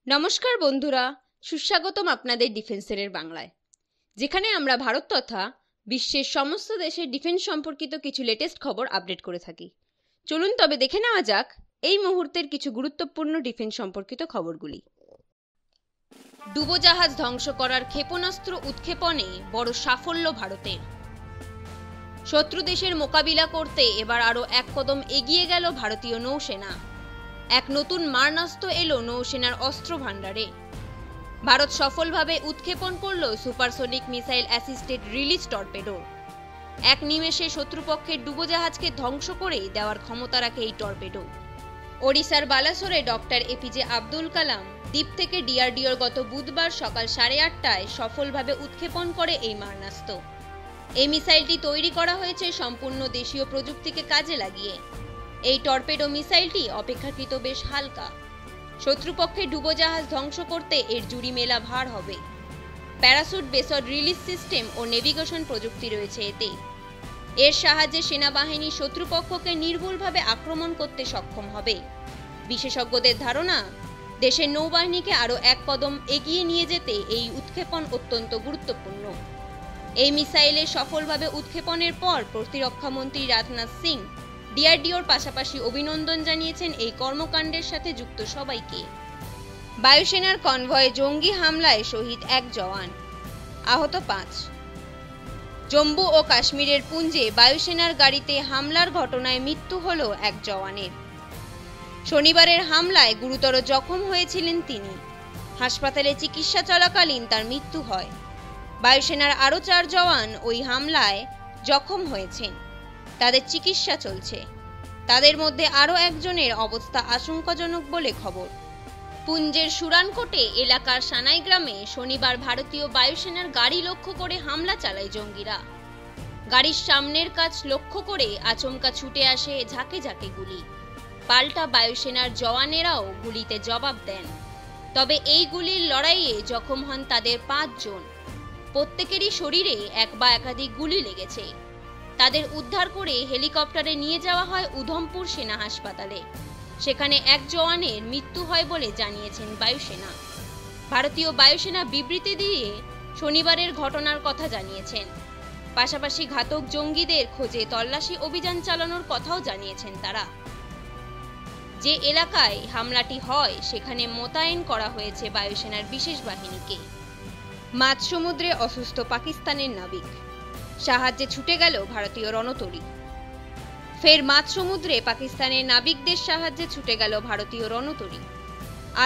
নমস্কার বন্ধুরা, সুস্বাগতম আপনাদের ডিফেন্সের বাংলায়, যেখানে আমরা ভারত তথা বিশ্বের সমস্ত দেশের ডিফেন্স সম্পর্কিত কিছু লেটেস্ট খবর আপডেট করে থাকি। চলুন তবে দেখে নেওয়া যাক এই মুহূর্তের কিছু গুরুত্বপূর্ণ ডিফেন্স সম্পর্কিত খবরগুলি। ডুবোজাহাজ ধ্বংস করার ক্ষেপণাস্ত্র উৎক্ষেপণে বড় সাফল্য ভারতের। শত্রু দেশের মোকাবিলা করতে এবার আরও এক কদম এগিয়ে গেল ভারতীয় নৌসেনা। এক নতুন মারণাস্ত্র এলো নৌসেনার অস্ত্র ভাণ্ডারে। ভারত সফলভাবে উৎক্ষেপণ করল supersonic missile assisted release torpedo. এক নিমেষে শত্রুপক্ষের ডুবোজাহাজকে ধ্বংস করে দেওয়ার ক্ষমতা রাখে এই টর্পেডো। ওড়িশার বালাসোরে ডক্টর এপিজে আব্দুল কালাম দ্বীপ থেকে ডিআরডিওর গত বুধবার সকাল 8:30টায় সফলভাবে উৎক্ষেপণ করে এই মারণাস্ত্র। এই মিসাইলটি তৈরি করা হয়েছে সম্পূর্ণ দেশীয় প্রযুক্তিকে কাজে লাগিয়ে। এই টর্পেডো মিসাইলটি অপেক্ষাকৃত বেশ হালকা। শত্রুপক্ষের ডুবোজাহাজ ধ্বংস করতে এর জুড়ি মেলা ভার হবে। প্যারাসুট বেসড রিলিজ সিস্টেম ও নেভিগেশন প্রযুক্তি রয়েছে এতে। এর সাহায্যে সেনাবাহিনী শত্রুপক্ষকে নির্ভুলভাবে আক্রমণ করতে সক্ষম হবে। বিশেষজ্ঞদের ধারণা, দেশের নৌবাহিনীকে আরও এক কদম এগিয়ে নিয়ে যেতে এই উৎক্ষেপণ অত্যন্ত গুরুত্বপূর্ণ। এই মিসাইলের সফলভাবে উৎক্ষেপণের পর প্রতিরক্ষামন্ত্রী রাজনাথ সিং ডিআরডিওর পাশাপাশি অভিনন্দন জানিয়েছেন এই কর্মকাণ্ডের সাথে যুক্ত সবাইকে। বায়ুসেনার কনভয়ে জঙ্গি হামলায় শহীদ এক জওয়ান, আহত 5। জম্মু ও কাশ্মীরের পুঞ্জে বায়ুসেনার গাড়িতে হামলার ঘটনায় মৃত্যু হল এক জওয়ানের। শনিবারের হামলায় গুরুতর জখম হয়েছিলেন তিনি। হাসপাতালে চিকিৎসা চলাকালীন তার মৃত্যু হয়। বায়ুসেনার আরও 4 জওয়ান ওই হামলায় জখম হয়েছেন। তাদের চিকিৎসা চলছে। তাদের মধ্যে আরও একজনের অবস্থা আশঙ্কাজনক বলে খবর। পুঞ্জের সুরানকোটে এলাকার সানাই গ্রামে শনিবার ভারতীয় বায়ুসেনার গাড়ি লক্ষ্য করে হামলা চালায় জঙ্গিরা। গাড়ির সামনের কাচ লক্ষ্য করে আচমকা ছুটে আসে ঝাঁকে ঝাঁকে গুলি। পাল্টা বায়ুসেনার জওয়ানেরাও গুলিতে জবাব দেন। তবে এই গুলির লড়াইয়ে জখম হন তাদের 5 জন। প্রত্যেকেরই শরীরে এক বা একাধিক গুলি লেগেছে। তাদের উদ্ধার করে হেলিকপ্টারে নিয়ে যাওয়া হয় উধমপুর সেনা হাসপাতালে। সেখানে এক জওয়ানের মৃত্যু হয় বলে জানিয়েছেন বায়ুসেনা। ভারতীয় বায়ুসেনা বিবৃতি দিয়ে শনিবারের ঘটনার কথা জানিয়েছেন। পাশাপাশি ঘাতক জঙ্গিদের খোঁজে তল্লাশি অভিযান চালানোর কথাও জানিয়েছেন তারা। যে এলাকায় হামলাটি হয় সেখানে মোতায়েন করা হয়েছে বায়ুসেনার বিশেষ বাহিনীকে। মাঝ সমুদ্রে অসুস্থ পাকিস্তানের নাবিক, সাহায্যে ছুটে গেল ভারতীয় রণতরী। ফের মাঝ সমুদ্রে পাকিস্তানের নাবিকদের সাহায্যে ছুটে গেল ভারতীয় রণতরী।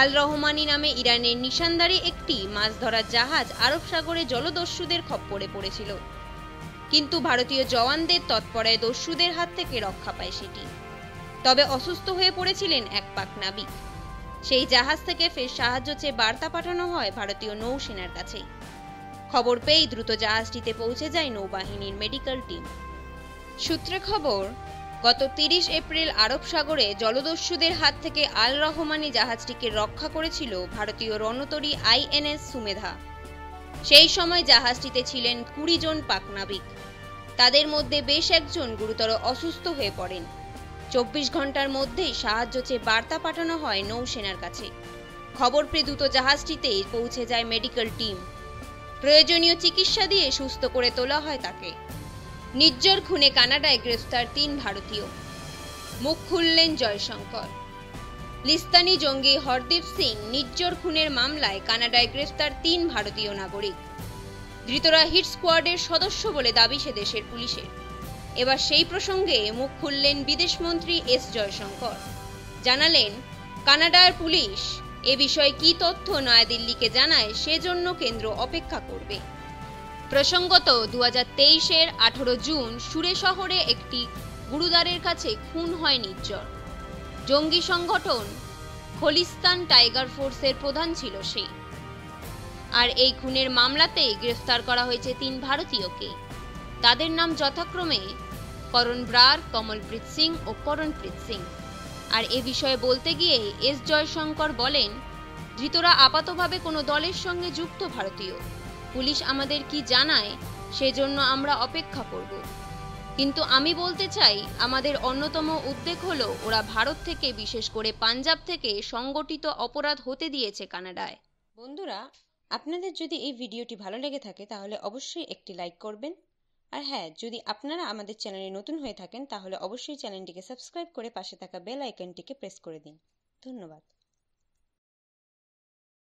আল রহমানি নামে ইরানের নিশানদারি একটি মাছ ধরার জাহাজ আরব সাগরে জলদস্যুদের খপ্পরে পড়েছিল, কিন্তু ভারতীয় জওয়ানদের তৎপরায় দস্যুদের হাত থেকে রক্ষা পায় সেটি। তবে অসুস্থ হয়ে পড়েছিলেন এক পাক নাবিক। সেই জাহাজ থেকে ফের সাহায্য চেয়ে বার্তা পাঠানো হয় ভারতীয় নৌসেনার কাছে। খবর পেয়েই দ্রুত জাহাজটিতে পৌঁছে যায় নৌবাহিনীর মেডিকেল টিম। সূত্রে খবর, গত 30 এপ্রিল আরব সাগরে জলদস্যুদের হাত থেকে আল রহমানি জাহাজটিকে রক্ষা করেছিল ভারতীয় রণতরী আইএনএস সুমেধা। সেই সময় জাহাজটিতে ছিলেন 20 জন পাক নাবিক। তাদের মধ্যে বেশ একজন গুরুতর অসুস্থ হয়ে পড়েন। 24 ঘন্টার মধ্যেই সাহায্য চেয়ে বার্তা পাঠানো হয় নৌসেনার কাছে। খবর পেয়ে দ্রুত জাহাজটিতে পৌঁছে যায় মেডিকেল টিম। প্রয়োজনীয় চিকিৎসা দিয়ে সুস্থ করে তোলা হয় তাকে। নির্ঝর খুনে কানাডায় গ্রেফতার 3 ভারতীয়, মুখ খুললেন জয়শঙ্কর। লিস্তানি জঙ্গি হরদীপ সিং নির্ঝর খুনের মামলায় কানাডায় গ্রেফতার 3 ভারতীয় নাগরিক। ধৃতরা হিট স্কোয়াডের সদস্য বলে দাবি সে দেশের পুলিশের। এবার সেই প্রসঙ্গে মুখ খুললেন বিদেশমন্ত্রী এস জয়শঙ্কর। জানালেন, কানাডার পুলিশ এ বিষয়ে কি তথ্য নয়াদিল্লিকে জানায় সেজন্য কেন্দ্র অপেক্ষা করবে। প্রসঙ্গত 2023-এর 18 জুন সুরে শহরে একটি গুরুদ্বারের কাছে খুন হয় নির্ঝর। জঙ্গি সংগঠন খলিস্তান টাইগার ফোর্সের প্রধান ছিল সে। আর এই খুনের মামলাতেই গ্রেফতার করা হয়েছে 3 ভারতীয়কে। তাদের নাম যথাক্রমে করণ ব্রার, কমলপ্রীত সিং ও করণপ্রীত সিং। আর এ বিষয়ে বলতে গিয়ে এস জয়শঙ্কর বলেন, ধৃতরা আপাতভাবে কোনো দলের সঙ্গে যুক্ত ভারতীয়। পুলিশ আমাদের কি জানায় সেজন্য আমরা অপেক্ষা করব। কিন্তু আমি বলতে চাই, আমাদের অন্যতম উদ্বেগ হলো ওরা ভারত থেকে, বিশেষ করে পাঞ্জাব থেকে সংগঠিত অপরাধ হতে দিয়েছে কানাডায়। বন্ধুরা, আপনাদের যদি এই ভিডিওটি ভালো লেগে থাকে তাহলে অবশ্যই একটি লাইক করবেন। আর হ্যাঁ, যদি আপনারা আমাদের চ্যানেলে নতুন হয়ে থাকেন তাহলে অবশ্যই চ্যানেলটিকে সাবস্ক্রাইব করে পাশে থাকা বেল আইকনটিকে প্রেস করে দিন। ধন্যবাদ।